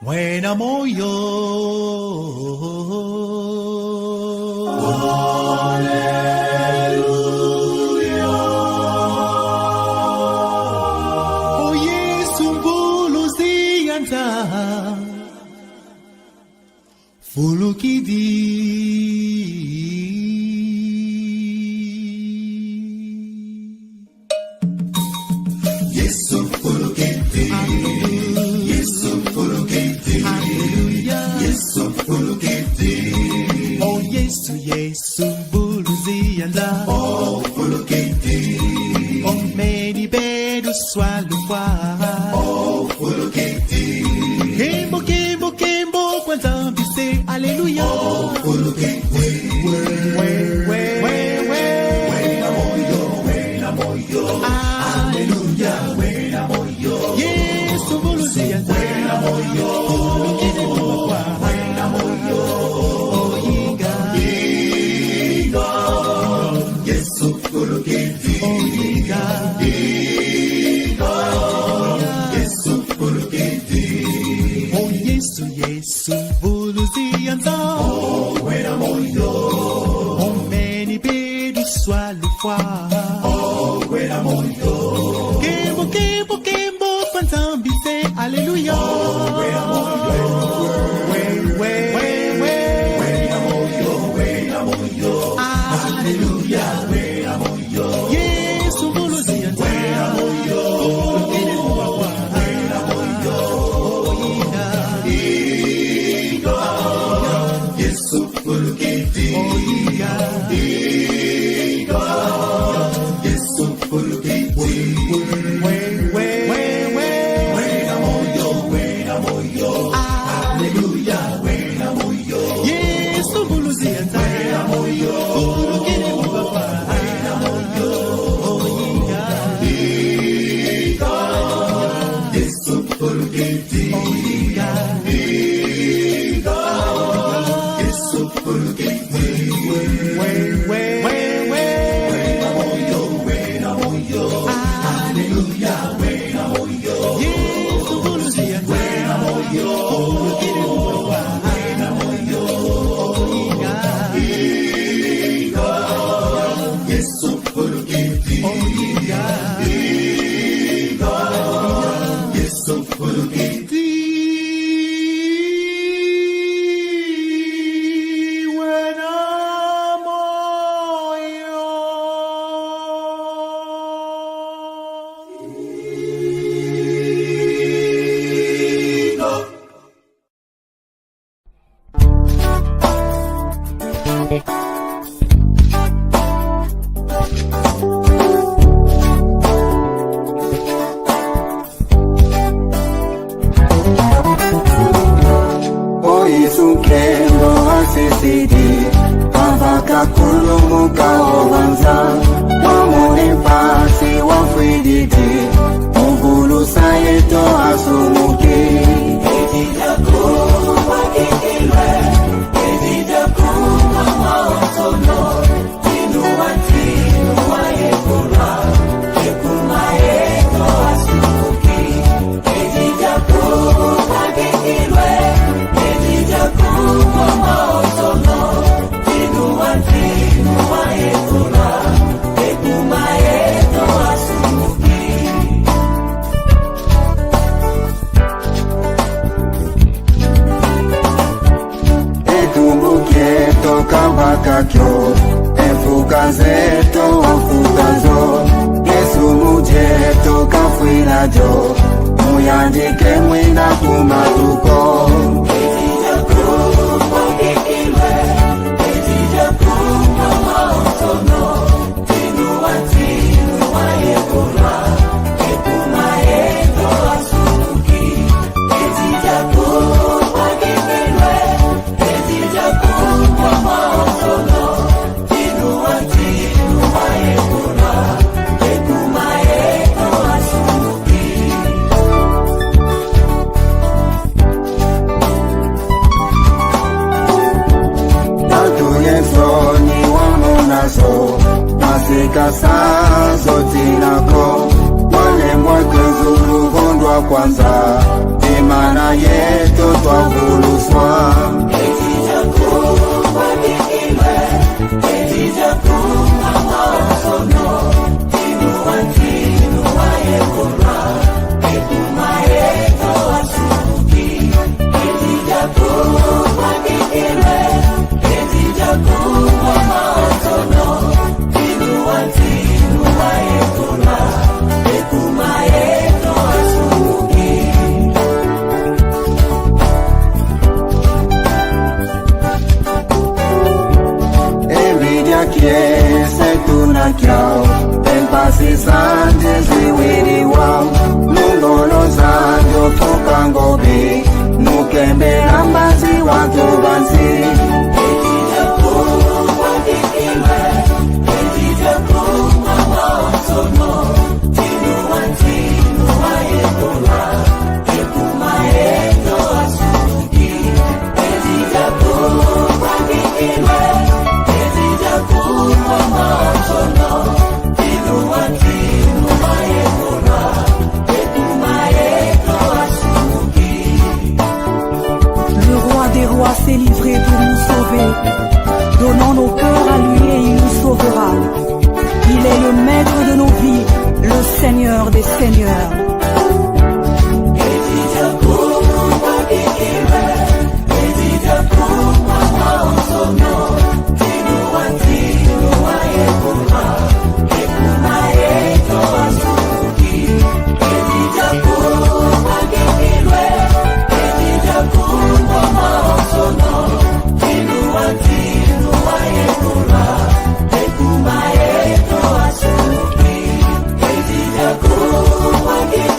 Buena moyo. Aleluya. Oh Yesu mbulu ziyanta. Fulukidi. Yesu fulukidi. Yesu fulukidi. Yesu fulukidi. Oh Yesu Yesu mbulu ziyanta. Oh fulukidi. Oh meni bedu swalukwa. Oh fulukidi. Kimbo kimbo kimbo kwanza mbise. Aleluya. Oh fulukidi. Wena moyo. Aleluya. Wena moyo. Yesu mbulu ziyanta. Wena moyo. Fulukidi mwakwa. Wena moyo. Oh inga. Yesu fulukidi. Oh inga. Yesu fulukidi. Oh Yesu Yesu mbulu ziyanta. Oh wena moyo. Oh meni bedu swalukwa. Oh wena moyo. Kimbo kimbo kimbo kwanza mbise. Aleluya. Oh wena moyo. Wena moyo. Aleluya. Wena moyo. Yesu mbulu ziyanta. Wena moyo. Fulukidi mwakwa. Wena moyo. Oh inga. Yesu fulukidi. Oh inga. Yesu fulukidi. Wena moyo. Aleluya. Wena moyo. Yesu mbulu ziyanta. Wena moyo. Fulukidi mwakwa. Wena moyo. Oh inga. Yesu fulukidi. Oh inga. Yesu fulukidi. Wena moyo. Aleluya. Wena moyo. Yesu mbulu ziyanta. Wena moyo. didi Mungulu sayeto asumuki Ejidaku wakikilwe Ejidaku mama otono Tinuwanti nuwaye kura Ekumayeto asumuki Ejidaku wakikilwe Ejidaku mama otono Tinuwanti nuwaye kura Ekumayeto asumuki Etumbuke toka wakakyo Efukazeto wafukazo Yesu muje toka fwirajo Muyandike mwina kumatuko Ejidaku wakikilwe Ejidaku mama otono Tinuwanti nuwaye kura Ekumayeto asumuki Ejidaku wakikilwe Ejidaku mama otono Tinuwanti nuwaye kura Ekumayeto asumuki Tatu yensoni wamunaso Masika sazo tinako Wale mweke zuru gondwa kwanza Imana yeto twavuluswa Ejidaku wakikilwe Ejidaku mama otono Tinuwanti nuwaye kura Ekumayeto asumuki Ejidaku wakikilwe Ejidaku mama otono Tinuwanti nuwaye kura Ekumayeto asumuki Envidia kiese tunakyao Empasi sanje ziwiri wao Mungolo zanjo toka ngobi Nukembe nambazi watu banzi Ejidaku wakikilwe Ejidaku mama otono Tinuwanti nuwaye kura Ekumayeto asumuki Ejidaku wakikilwe Ejidaku mama otono Tinuwanti nuwaye kura Ekumayeto asumuki Le roi des rois s'est livré pour nous sauver. Donnons nos cœurs à lui et il nous sauvera. Il est le maître de nos vies, le Seigneur des seigneurs. Ejidaku wakikilwe Ejidaku mama otono Tinuwanti nuwaye kura Ekumayeto asumuki Ejidaku wakikilwe Ejidaku mama otono Tinuwanti nuwaye kura Ekumayeto asumuki Ejidaku wakikilwe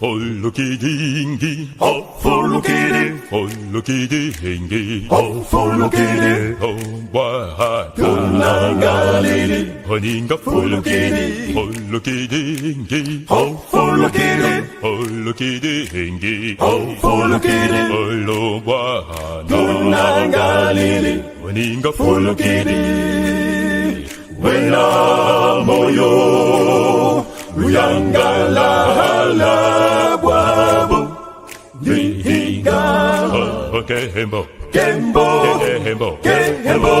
Follow-ki-dingi, oh, follow-ki-di, follow-ki-dingi, oh, follow-ki-di, oh, wah-ha-ka-na-ga-li-di, honinga follow-ki-di, follow-ki-dingi, oh, follow-ki-di, follow-ki-dingi, oh, follow-ki-di, follow-wah-ha-na-ga-li-di, honinga follow-ki-di, wena moyo, Uyangala wabu Dihiga Kembo Kembo Kembo Kembo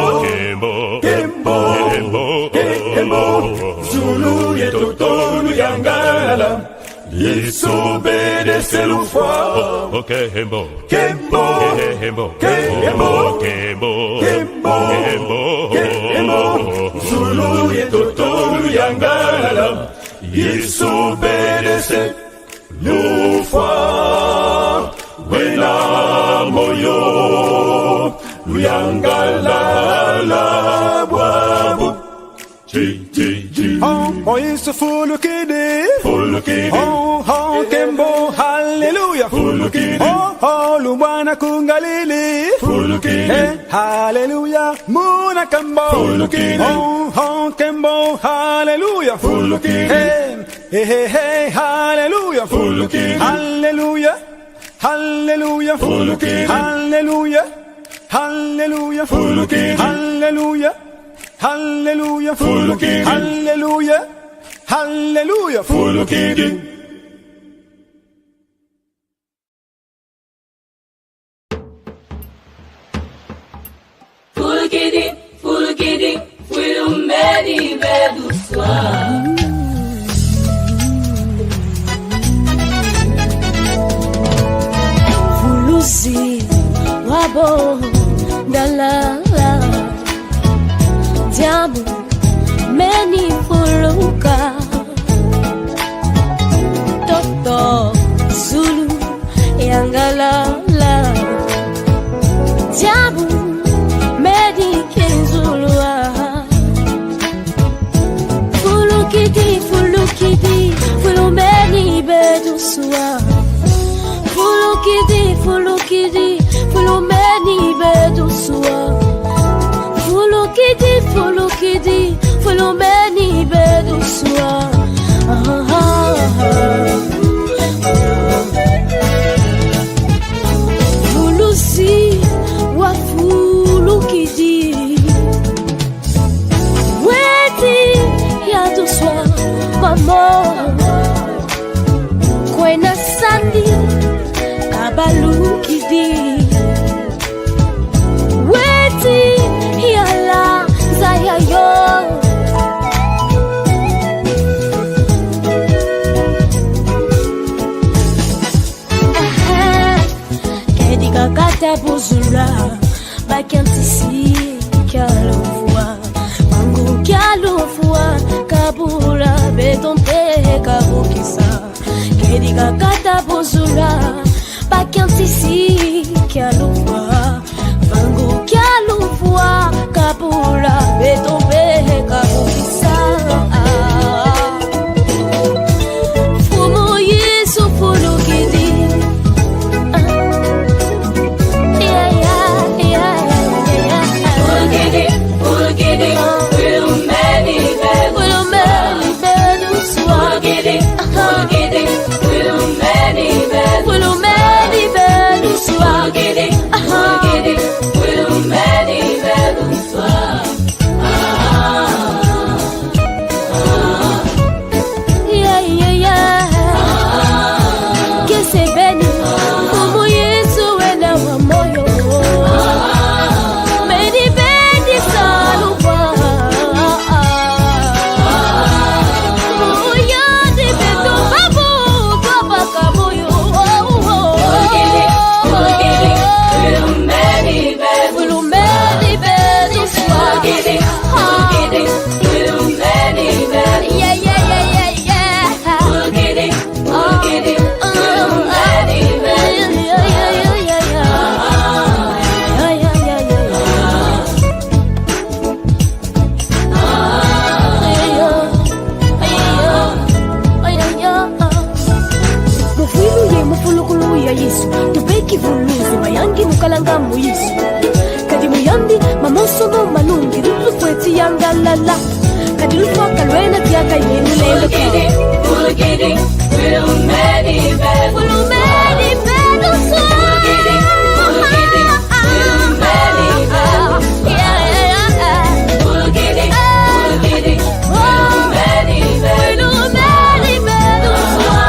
Kembo Kembo Zulu yetotolu yangala Yesobedece l'ufwa Kembo Kembo Kembo Kembo Kembo Kembo Zulu yetotolu yangala Yesobedece l'ufwa Wena moyo Luyangala wabu Oh, it's a follow-ki-di, oh, Kembo, hallelujah. hallelujah. Oh, oh, Lumbwana kungalili. Hey, hallelujah. Muna kambo. Oh, oh, kembo, hallelujah. Hey, hey, hey, hallelujah. Hallelujah. Hallelujah. Hallelujah. Hallelujah. Hallelujah. Hallelujah. Hallelujah. Hallelujah. Fulukidi, Fulumedi Beduswa. Fulusi, Wabo, Dalala, Diamu, Meni Fuluka, Toto, Zulu, Yangalala, Diamu, Medi Kenzulua. Fulukidi, Fulumedi Beduswa. Fulukidi, Fulumedi Beduswa. Fulukidi, Fulumedi Beduswa. Fulusi wa Fulukidi, Weti ya duswa mamo, Kwena Sandi Kabalukidi, Weti yala zayayo. Kedika kata buzula bakantisi kalofwa mangu kalofwa kabula betompe kabukisa. Kedika kata buzula bakantisi kalofwa mangu kalofwa kabula betompe kabukisa. Fumo Yesu Fulukidi. Fulukidi, Fulumedi Beduswa. Fulukidi, Fulumedi Beduswa. Fulukidi, Fulumedi Beduswa. Kesebeni, Fumo Yesu wena wa moyo. Medi bedi salwa. Moyo de beto babu, kabaka moyo. Fulukidi, Fulumedi Fulumedi Beduswa. Fulumedi Beduswa. Yeah, yeah, yeah, yeah, yeah. Fulukidi, Fulumedi Yesu tubeki vuluzi mayangi mukalanga mu Yesu kadi muyandi mamosomo malungi lufweti yangalala kadi lufwa kalwena tiaka yenu lelo. Fulukidi, Fulumedi Beduswa. Fulukidi, Fulumedi Beduswa. Fulukidi, Fulumedi Beduswa.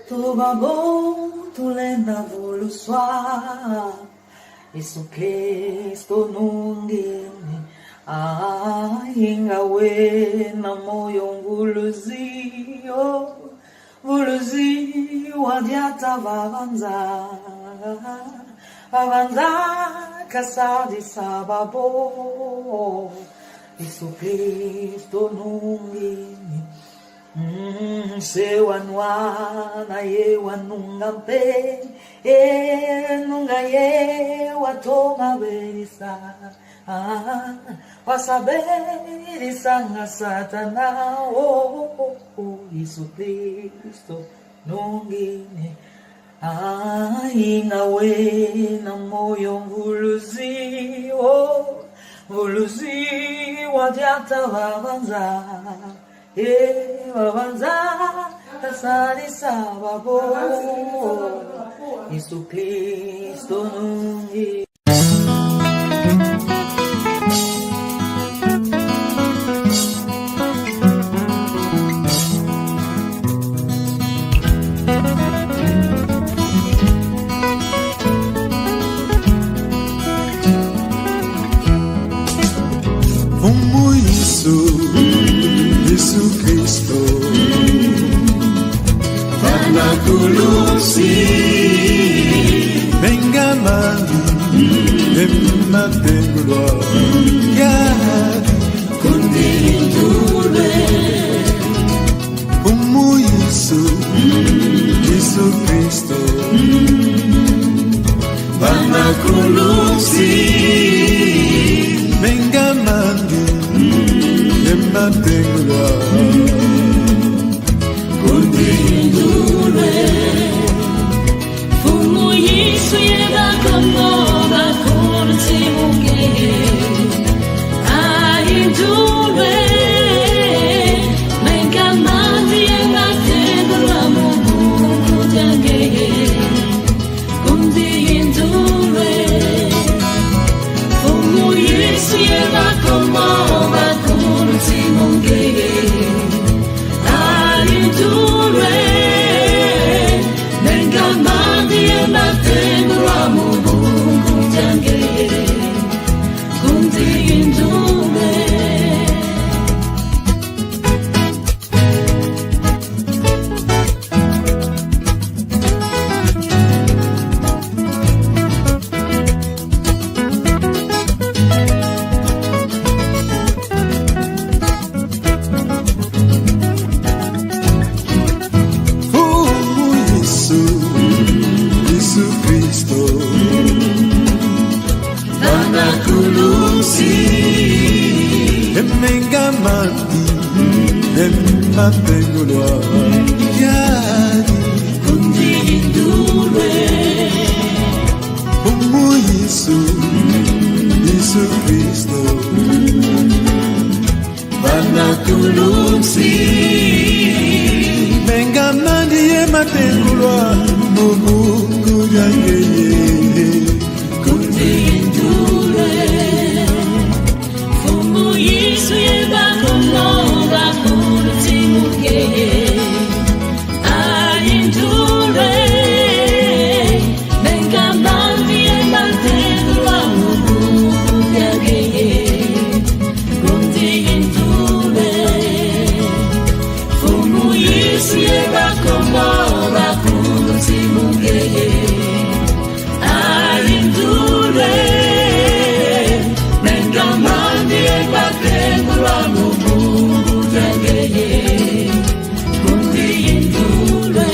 Tubabo tulenda voluswa Yesu Kristo nungini ingawe na moyo nguluzio Vuluzi wadiata vavanza kasadi sababo Yesu Kristo nungini se wanwana ye wanungampe nunga ye watoma berisa wasaberisa nga satana Yesu Kristo nungine ingawe na moyo mvuluzi vuluzi wadiata vavanza wavanza kasari sababo Yesu Kristo nungi Yesu Kristo Panakulusi Venga mami Emma de gloria Kundindule Umu Yesu Yesu Kristo Panakulusi Venga mami Emma de gloria Kundindule Fumu Mengamandi Ematenguloa Yadi Kundindule Umu Yesu Yesu Kristo Banatulumsi Mengamandi Ematenguloa Mungu yangeye Kundindule Fumu Yesu yebakomo bakunutimuke Ayindule Mengamandi Ematenguloa Mungu yangeye Kundindule Fumu Yesu yebakomo bakunutimuke Ayindule Mengamandi Ematenguloa Mungu yangeye Kundindule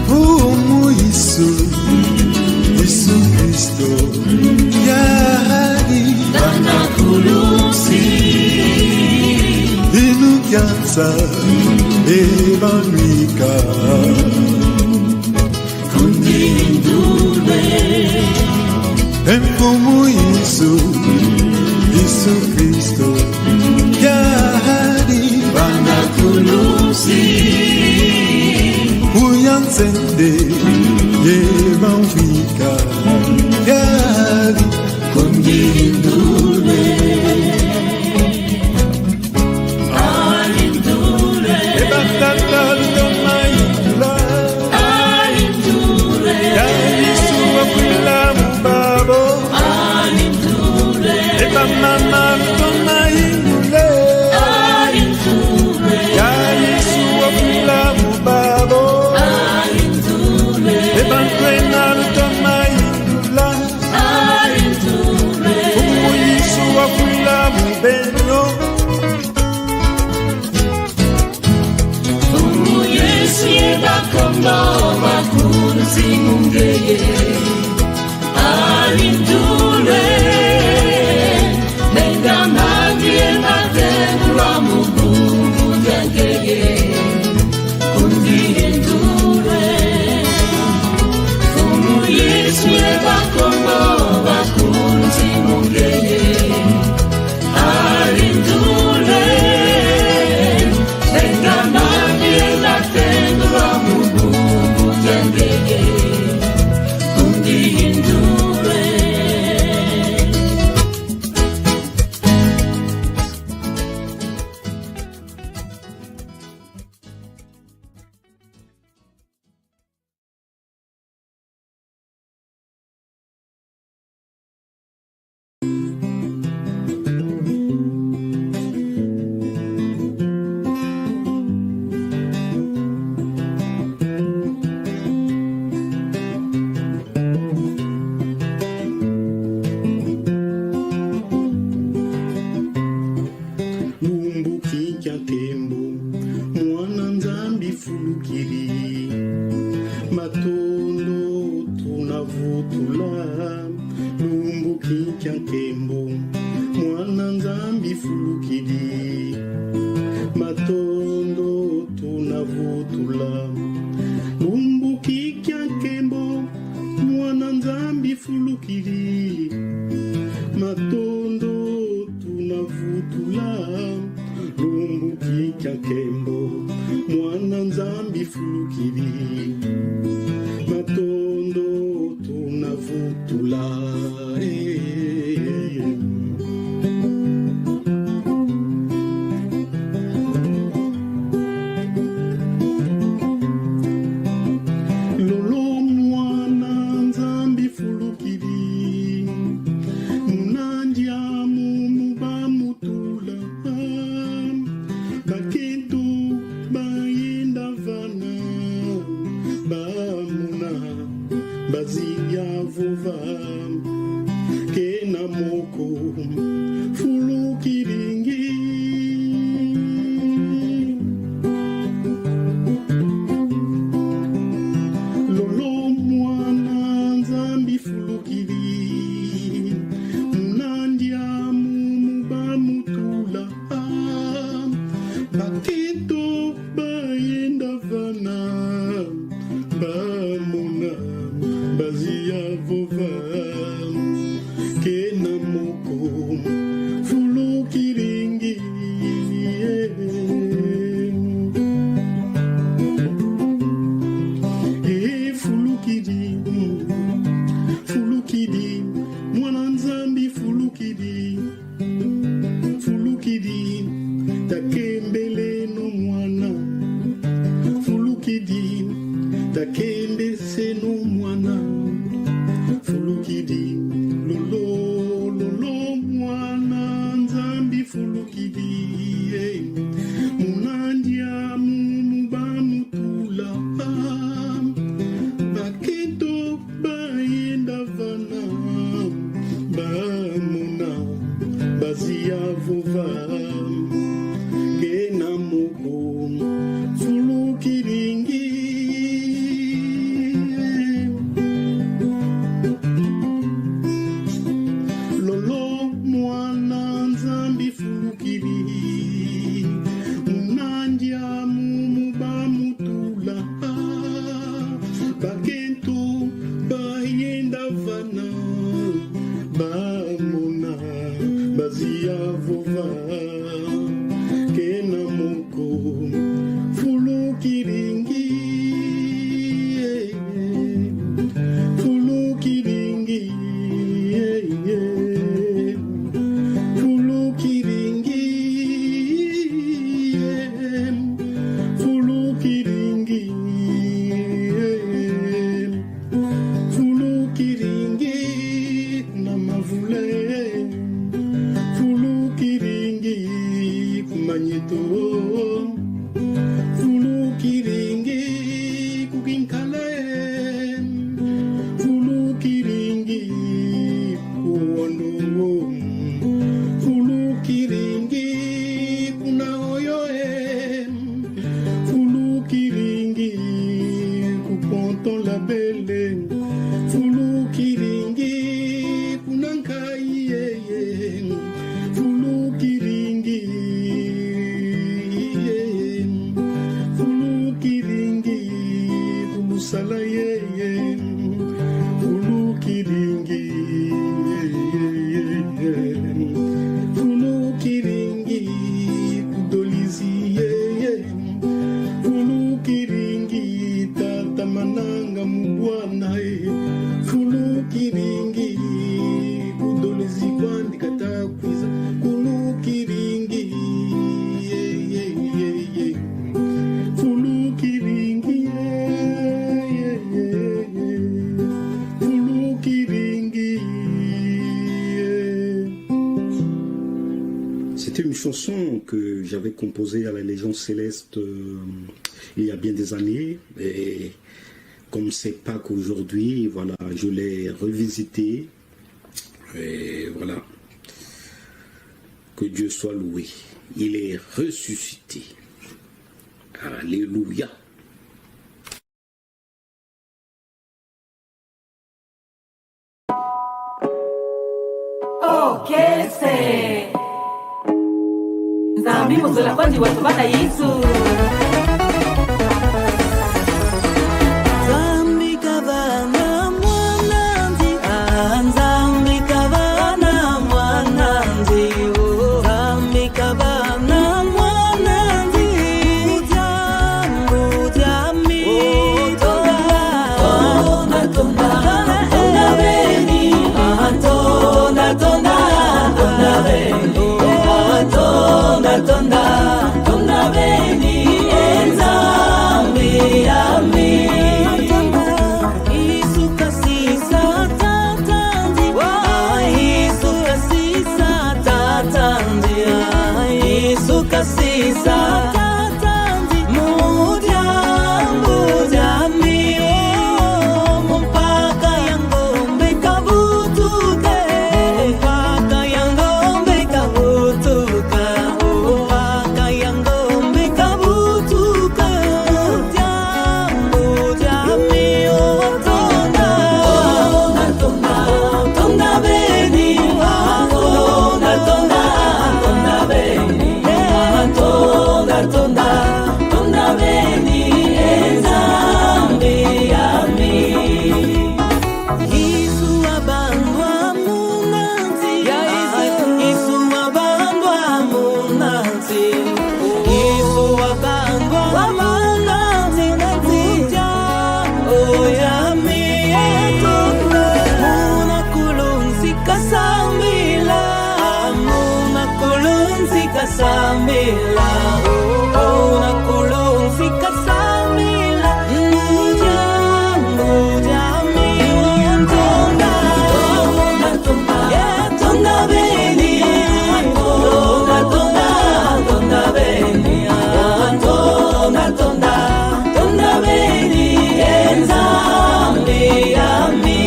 Umu Yesu Yesu Kristo Yadi Banakulusi Inukianza Ebanwika Kundindule Emfumu Yesu Yesu Kristo Yadi Banakulusi Uyansende Ebanwika Yadi Kundindule Ayindule Ebantatalutamaitula Ayindule Yesu wafula mubabo Ayindule Ebamama lutomaitule Ayindule Yesu wafula mubabo Ayindule Ebantwena lutomaitula Ayindule Umu Yesu wafula mubenyo Fumu Yesu yebakomo bakunutimuke Ayindule Mengamandi Ematenguloa Mungu yangeye Kundindule Fumu Yesu yebakomo bakunutimuke Ayindule Mengamandi Ematenguloa Mungu yangeye Kundindule Lumbukinya tembo mwana nzambi fulukili matondo tunavutula lumbukinya tembo mwana nzambi fulukili matondo tunavutula lumbukinya tembo mwana nzambi fulukili matondo tunavutula lumbukinya tembo mwana nzambi fulukili matondo tunavutula lolo mwana nzambi fulukili munandya mumubamutula baketu bayenda vana bamuna bazilya vuva Paketo bayenda vana bamona bazia vova kena moko fulu kiringi fulukidi mwana nzambi fulukidi takembele no mwana fulukidi takembese no mwana fulukidi lolo mwana nzambi fulukidi munandia mumubamutula baketo bayenda vana bamona bazia vova kena moko fulukiringi lolo mwana nzambi fulukiri munandia mumubamutula bakento bayenda vana bamona bazia vova kena moko fulukiringi fulukiringi fulukiringi fulukiringi fulukiringi na mavule fulukiringi kumanyito fulukiringi kukinkale fulukiringi kuondo fulukiringi kunaoyoe fulukiringi kuponton la belle fulukiringi kunankaiye fulukiringi fulukiringi kumusala yeye fulukiringi fulukiringi kudolizi yeye fulukiringi tata mananga mubwana fulukiringi kudolizi kwandi katakwiza fulukiringi fulukiringi fulukiringi. C'était une chanson que j'avais composée à la Légion Céleste il y a bien des années, et comme c'est Pâques aujourd'hui, voilà, je l'ai revisitée, et voilà, que Dieu soit loué, il est ressuscité, alléluia. Oh, kese nzambi muzola kwandi watu bana Yesu Zambi kabana mwananzi, Zambi kabana mwananzi, Zambi kabana mwananzi, ujami, tona beni, tona beni, tona beni, Zambi yami. Sisa tatanzi mujami mpaka yangombe kabutuke mpaka yangombe kabutuka mpaka yangombe kabutuka mujami tonda beni tonda beni tonda tonda beni enzambe yami Yesu abandwa munanzi Yesu abandwa munanzi Yesu abandwa munanzi Muja oyami etonda Muna kulunzi kasamila Muna kulunzi kasamila Muna kulunzi kasamila Muja muja mi tonda tonda tonda tonda beni tonda tonda tonda beni tonda tonda tonda beni enzambe yami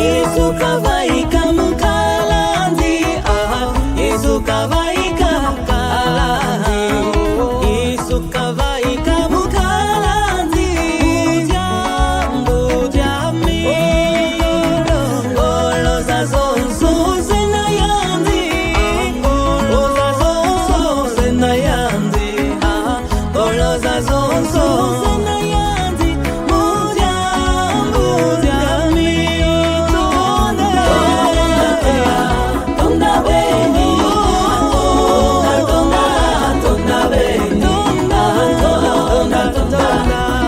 Yesu kavaika mukalanzi Yesu kavaika mukalanzi Yesu kavaika mukalanzi Muja mi Oloza zonso zena yanzi Oloza zonso zena yanzi Oloza zonso zena yanzi Muja mi tonda beni tonda beni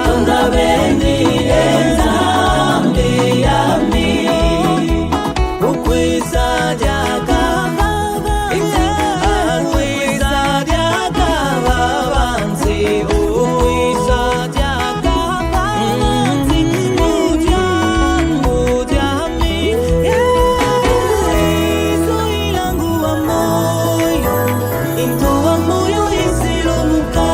tonda beni enzambe yami ukwisa jaka ukwisa jaka babanzi ukwisa jaka babanzi muja mi Yesu ilangu wa moyo into wa moyo isilomuka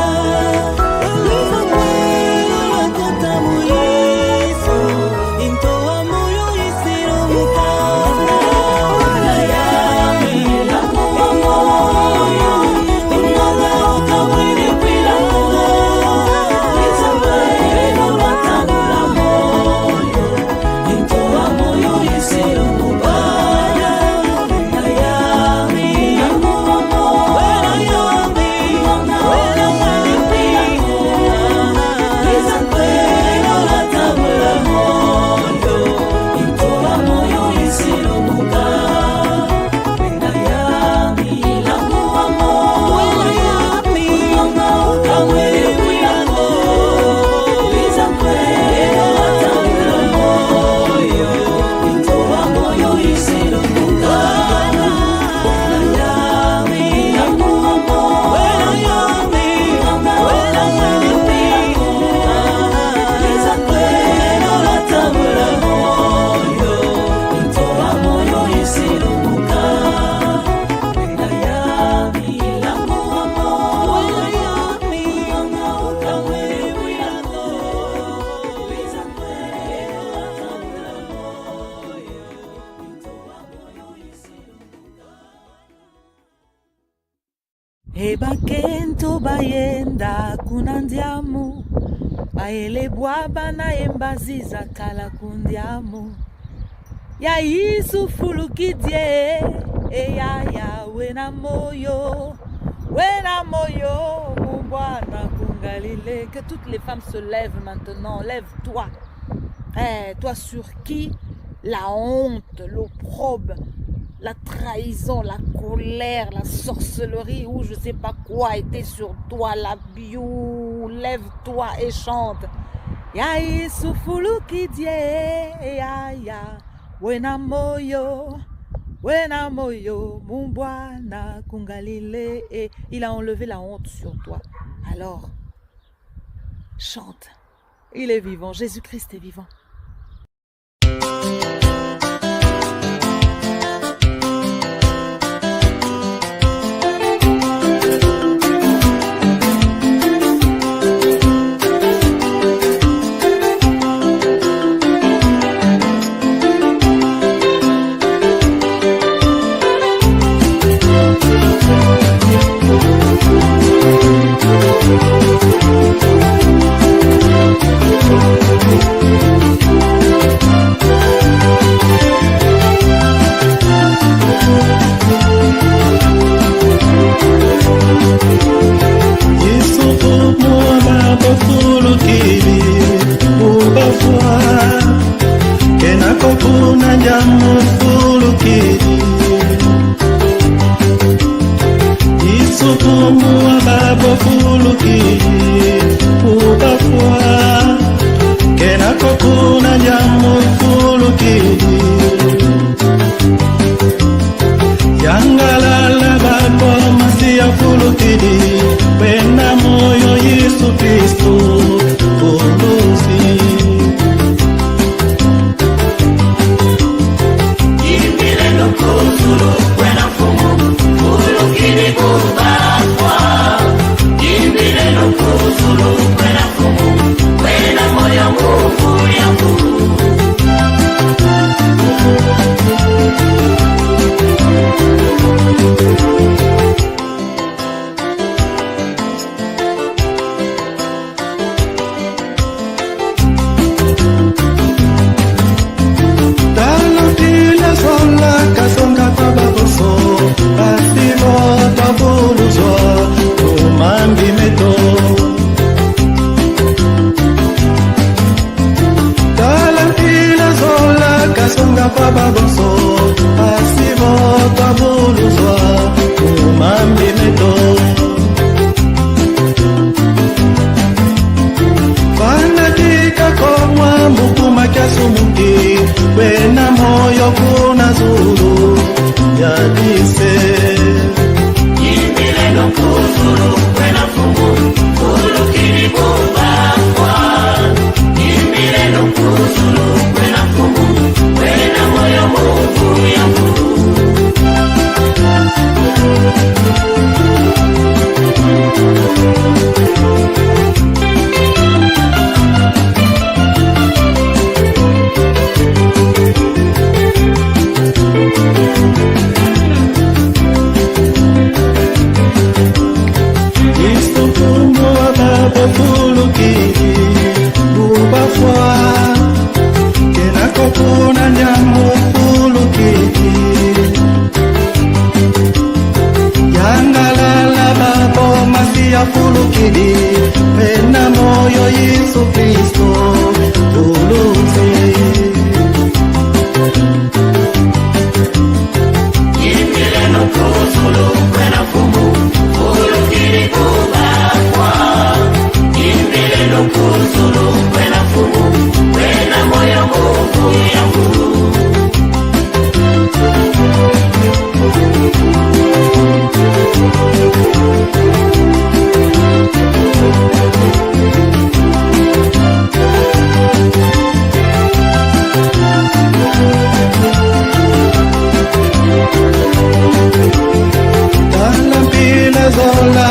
Uliza kwelo la kotamu Yesu into wa moyo isilomuka Wala yami langu wa moyo Ingawa ukawili kwila Uliza kwelo la tangu la moyo into wa moyo isilomuka Wala yami langu wa moyo Wala yami wala walipi Uliza kwelo la tangu la moyo into wa moyo isilomuka Wala yami langu wa moyo Wala yami ukawili kwila Uliza kwelo la tangu la moyo into wa moyo isilomuka Wala yami langu wa moyo Wala yami wala walipi Uliza kwelo la tangu la moyo into wa moyo isilomuka Wala yami langu wa moyo Wala yami ukawili kwila Uliza kwelo la tangu la moyo into wa moyo isilomuka ebakento bayenda kuna ndiamu baelebwa bana embaziza kala kundiamu ya Yesu fulukidie eyaya wena moyo mon bwana kungalile. Que toutes les femmes se lèvent maintenant, lève-toi. Toi sur qui la honte, l'opprobre, la trahison, la colère, la sorcellerie ou je sais pas quoi était sur toi, la biou, lève-toi et chante. Ya Yesu fulukidie ya wena moyo mon bwana kungalile. Et il a enlevé la honte sur toi. Alors chante, il est vivant, Jésus-Christ est vivant. Kristofumu ababo fuluki ubafwa kena kokuna nyamu fuluki yangalala babo masia fuluki wena moyo Yesu Kristo fulusi Yimbile no kusulu wena fumu fuluki ni kubafwa Yimbile no kusulu wena fumu wena moyo mufu yangu wena moyo kuna zulu yadise Yimbile no kusulu wena fumu fuluki ni kubafwa Yimbile no kusulu wena fumu wena moyo mufu yangu fulukidi pena moyo Yesu Kristo fulusi Yimbile no kusulu wena fumu fulukidi kubafwa Yimbile no kusulu wena fumu wena moyo mufu yangu zola